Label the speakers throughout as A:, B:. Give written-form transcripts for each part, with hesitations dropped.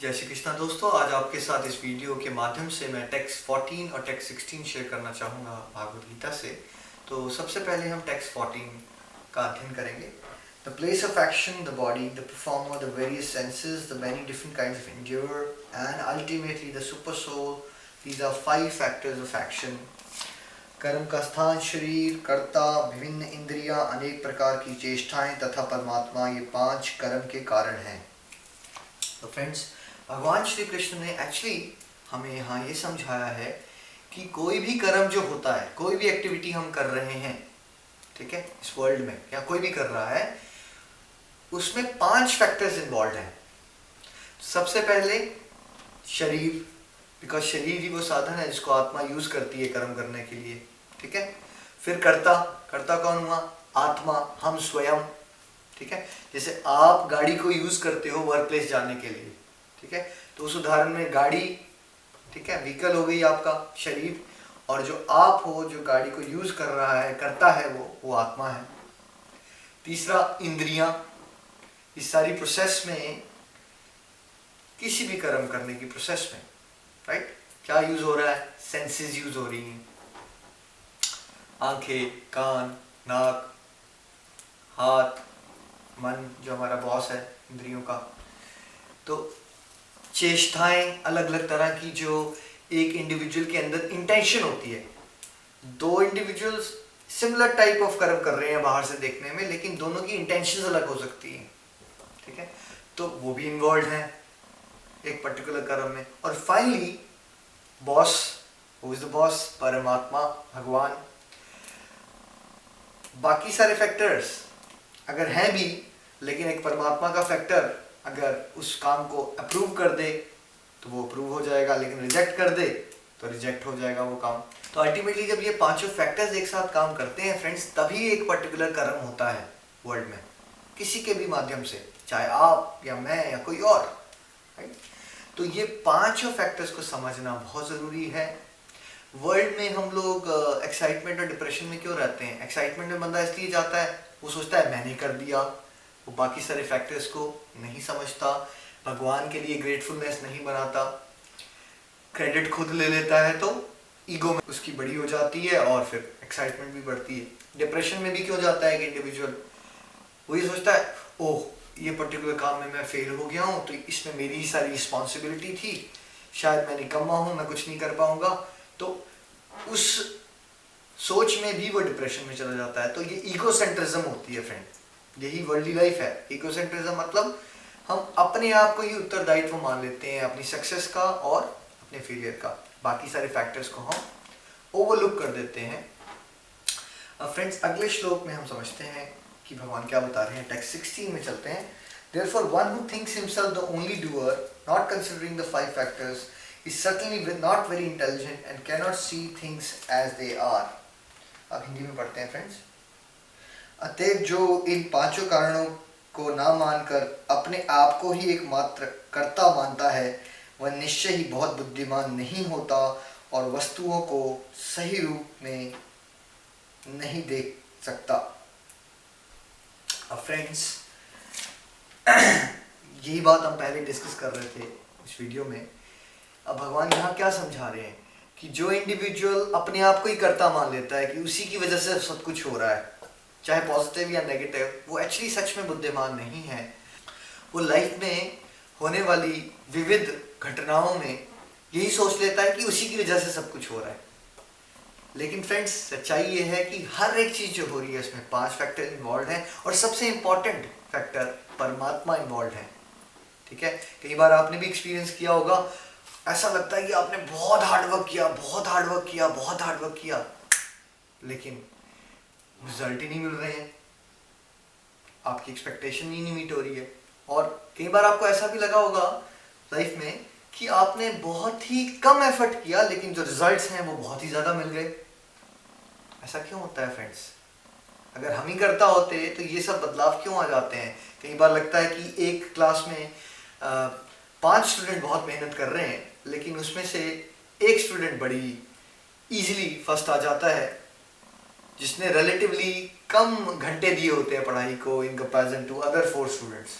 A: जय श्री कृष्णा दोस्तों, आज आपके साथ इस वीडियो के माध्यम से मैं टेक्स्ट 14 और टेक्स्ट 16 शेयर करना चाहूँगा भागवत गीता से। तो सबसे पहले हम टेक्स्ट 14 का अध्ययन करेंगे। The place of action, the body, the performer, the various senses, the many different kinds of endure and ultimately the super soul, these are 5 factors of action. कर्म का स्थान शरीर, कर्ता, विभिन्न इंद्रियां, अनेक प्रकार की चेष्टाएं तथा परमात्मा, ये 5 कर्म के कारण हैं। तो फ्रेंड्स, भगवान श्री कृष्ण ने एक्चुअली हमें यहाँ ये समझाया है कि कोई भी कर्म जो होता है, कोई भी एक्टिविटी हम कर रहे हैं, ठीक है, इस वर्ल्ड में या कोई भी कर रहा है, उसमें 5 फैक्टर्स इन्वॉल्व हैं। सबसे पहले शरीर, बिकॉज शरीर ही वो साधन है जिसको आत्मा यूज करती है कर्म करने के लिए, ठीक है। फिर कर्ता, कर्ता कौन हुआ? आत्मा, हम स्वयं, ठीक है। जैसे आप गाड़ी को यूज करते हो वर्क प्लेस जाने के लिए, ठीक है, तो उस उदाहरण में गाड़ी, ठीक है, व्हीकल हो गई आपका शरीर, और जो आप हो जो गाड़ी को यूज कर रहा है, करता है, वो आत्मा है। तीसरा इंद्रियां, इस सारी प्रोसेस में, किसी भी कर्म करने की प्रोसेस में, राइट, क्या यूज हो रहा है? सेंसेस यूज हो रही हैं, आंखें, कान, नाक, हाथ, मन जो हमारा बॉस है इंद्रियों का। तो चेष्टाएं अलग अलग तरह की जो एक इंडिविजुअल के अंदर इंटेंशन होती है। 2 इंडिविजुअल्स सिमिलर टाइप ऑफ कर्म कर रहे हैं बाहर से देखने में, लेकिन दोनों की इंटेंशंस अलग हो सकती हैं, ठीक है, तो वो भी इन्वॉल्व हैं एक पर्टिकुलर कर्म में। और finally boss, who is the boss? परमात्मा, भगवान। बाकी सारे फैक्टर्स अगर हैं भी, लेकिन एक परमात्मा का फैक्टर अगर उस काम को अप्रूव कर दे तो वो अप्रूव हो जाएगा, लेकिन रिजेक्ट कर दे तो रिजेक्ट हो जाएगा वो काम। तो अल्टीमेटली जब ये 5 फैक्टर्स एक साथ काम करते हैं फ्रेंड्स, तभी एक पर्टिकुलर कर्म होता है वर्ल्ड में, किसी के भी माध्यम से, चाहे आप या मैं या कोई और, राइट। तो ये 5 फैक्टर्स को समझना बहुत ज़रूरी है। वर्ल्ड में हम लोग एक्साइटमेंट और डिप्रेशन में क्यों रहते हैं? एक्साइटमेंट में बंदा इसलिए जाता है, वो सोचता है मैंने कर दिया, वो बाकी सारे फैक्टर्स को नहीं समझता, भगवान के लिए ग्रेटफुलनेस नहीं बनाता, क्रेडिट खुद ले लेता है, तो ईगो में उसकी बड़ी हो जाती है और फिर एक्साइटमेंट भी बढ़ती है। डिप्रेशन में भी क्यों जाता है कि इंडिविजुअल? वो ये सोचता है, ओह ये पर्टिकुलर काम में मैं फेल हो गया हूँ, तो इसमें मेरी ही सारी रिस्पॉन्सिबिलिटी थी, शायद मैं निकम्मा हूँ, मैं कुछ नहीं कर पाऊंगा, तो उस सोच में भी वो डिप्रेशन में चला जाता है। तो ये ईगोसेंट्रिज्म होती है फ्रेंड, यही वर्ल्डली लाइफ है। ईगोसेंट्रिज्म मतलब हम अपने आप को ही उत्तरदायित्व मान लेते हैं अपनी सक्सेस का और अपने फेलियर का, बाकी सारे फैक्टर्स को हम ओवरलुक कर देते हैं। फ्रेंड्स, अगले श्लोक में हम समझते हैं कि भगवान क्या बता रहे हैं। टेक्स्ट 16 में चलते हैं। Therefore one who thinks himself the only doer, not considering the 5 factors, is certainly not very intelligent and cannot see things as they are. अब हिंदी में पढ़ते हैं फ्रेंड्स। अतएव जो इन 5 कारणों को ना मानकर अपने आप को ही एकमात्र कर्ता मानता है, वह निश्चय ही बहुत बुद्धिमान नहीं होता और वस्तुओं को सही रूप में नहीं देख सकता। अब फ्रेंड्स, यही बात हम पहले डिस्कस कर रहे थे इस वीडियो में। अब भगवान यहाँ क्या समझा रहे हैं कि जो इंडिविजुअल अपने आप को ही कर्ता मान लेता है कि उसी की वजह से सब कुछ हो रहा है, चाहे पॉजिटिव या नेगेटिव, वो एक्चुअली सच में बुद्धिमान नहीं है। वो लाइफ में होने वाली विविध घटनाओं में यही सोच लेता है कि उसी की वजह से सब कुछ हो रहा है। लेकिन फ्रेंड्स, सच्चाई ये है कि हर एक चीज़ जो हो रही है उसमें 5 फैक्टर इन्वॉल्व हैं, और सबसे इम्पॉर्टेंट फैक्टर परमात्मा इन्वॉल्व है, ठीक है। कई बार आपने भी एक्सपीरियंस किया होगा, ऐसा लगता है कि आपने बहुत हार्ड वर्क किया, बहुत हार्ड वर्क किया, बहुत हार्ड वर्क किया, लेकिन रिजल्ट ही नहीं मिल रहे हैं, आपकी एक्सपेक्टेशन ही नहीं मीट हो रही है। और कई बार आपको ऐसा भी लगा होगा लाइफ में कि आपने बहुत ही कम एफर्ट किया, लेकिन जो रिजल्ट्स हैं वो बहुत ही ज़्यादा मिल गए। ऐसा क्यों होता है फ्रेंड्स? अगर हम ही करता होते तो ये सब बदलाव क्यों आ जाते हैं? कई बार लगता है कि एक क्लास में 5 स्टूडेंट बहुत मेहनत कर रहे हैं, लेकिन उसमें से एक स्टूडेंट बड़ी इजीली फर्स्ट आ जाता है, जिसने रिलेटिवली कम घंटे दिए होते हैं पढ़ाई को in comparison to other 4 students,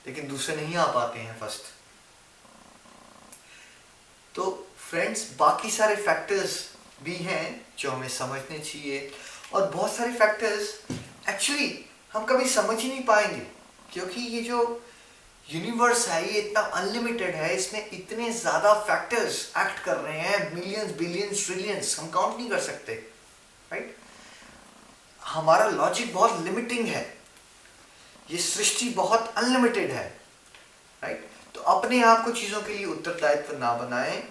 A: लेकिन दूसरे नहीं आ पाते हैं फर्स्ट। तो फ्रेंड्स बाकी सारे फैक्टर्स भी हैं जो हमें समझने चाहिए, और बहुत सारे फैक्टर्स एक्चुअली हम कभी समझ ही नहीं पाएंगे, क्योंकि ये जो यूनिवर्स है ये इतना अनलिमिटेड है, इसमें इतने ज़्यादा फैक्टर्स एक्ट कर रहे हैं, मिलियंस बिलियंस ट्रिलियंस, हम काउंट नहीं कर सकते, राइट। हमारा लॉजिक बहुत लिमिटिंग है, ये सृष्टि बहुत अनलिमिटेड है, राइट। तो अपने आप को चीज़ों के लिए उत्तरदायित्व ना बनाएं,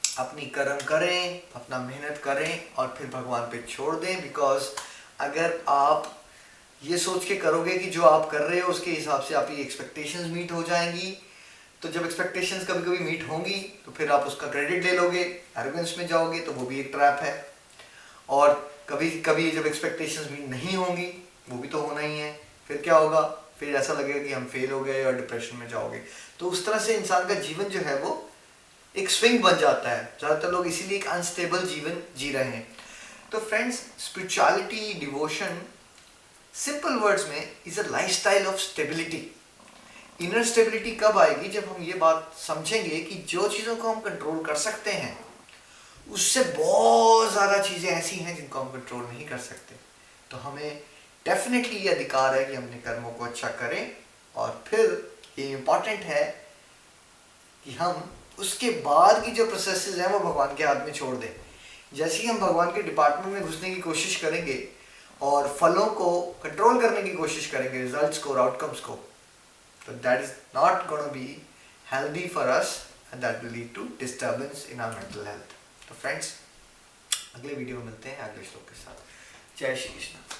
A: अपनी कर्म करें, अपना मेहनत करें और फिर भगवान पे छोड़ दें। बिकॉज अगर आप ये सोच के करोगे कि जो आप कर रहे हो उसके हिसाब से आपकी एक्सपेक्टेशंस मीट हो जाएंगी, तो जब एक्सपेक्टेशंस कभी कभी मीट होंगी तो फिर आप उसका क्रेडिट ले लोगे, एरोगेंस में जाओगे, तो वो भी एक ट्रैप है। और कभी कभी जब एक्सपेक्टेशंस मीट नहीं होंगी, वो भी तो होना ही है, फिर क्या होगा, फिर ऐसा लगेगा कि हम फेल हो गए और डिप्रेशन में जाओगे। तो उस तरह से इंसान का जीवन जो है वो एक स्विंग बन जाता है। ज़्यादातर लोग इसीलिए एक अनस्टेबल जीवन जी रहे हैं। तो friends, spirituality, devotion, simple words में is a lifestyle of stability. Inner stability कब आएगी, जब हम ये बात समझेंगे कि जो चीज़ों को हम कंट्रोल कर सकते हैं उससे बहुत ज़्यादा चीज़ें ऐसी हैं जिनको हम कंट्रोल नहीं कर सकते। तो हमें डेफिनेटली ये अधिकार है कि हम अपने कर्मों को अच्छा करें, और फिर ये इम्पॉर्टेंट है कि हम उसके बाद की जो प्रोसेसेस हैं वो भगवान के हाथ में छोड़ दें। जैसे ही हम भगवान के डिपार्टमेंट में घुसने की कोशिश करेंगे और फलों को कंट्रोल करने की कोशिश करेंगे, रिजल्ट्स को और आउटकम्स को, तो that is not gonna be healthy for us and that will lead to disturbance in our mental health. तो फ्रेंड्स, अगले वीडियो में मिलते हैं अगले श्लोक के साथ। जय श्री कृष्ण।